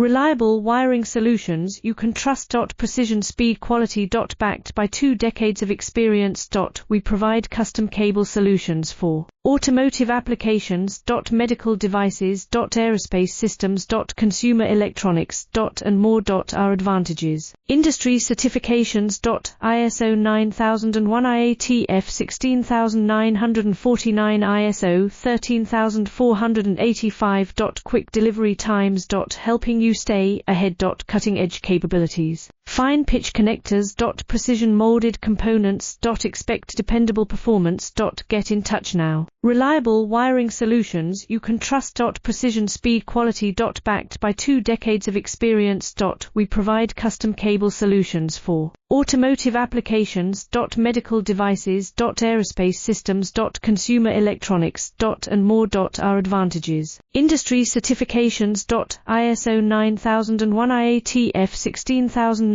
Reliable wiring solutions you can trust. Precision, speed, quality. Backed by 2 decades of experience. We provide custom cable solutions for automotive applications. Medical devices. Aerospace systems. Consumer electronics. And more. Our advantages: industry certifications. ISO 9001 IATF 16949, ISO 13485. Quick delivery times. Helping you stay ahead. Cutting edge capabilities. Fine pitch connectors. Precision molded components. Expect dependable performance. Get in touch now. Reliable wiring solutions you can trust. Precision, speed, quality. Backed by 2 decades of experience. We provide custom cable solutions for automotive applications. Medical devices. Aerospace systems. Consumer electronics. And more. Our advantages: industry certifications. ISO 9001 IATF 16949.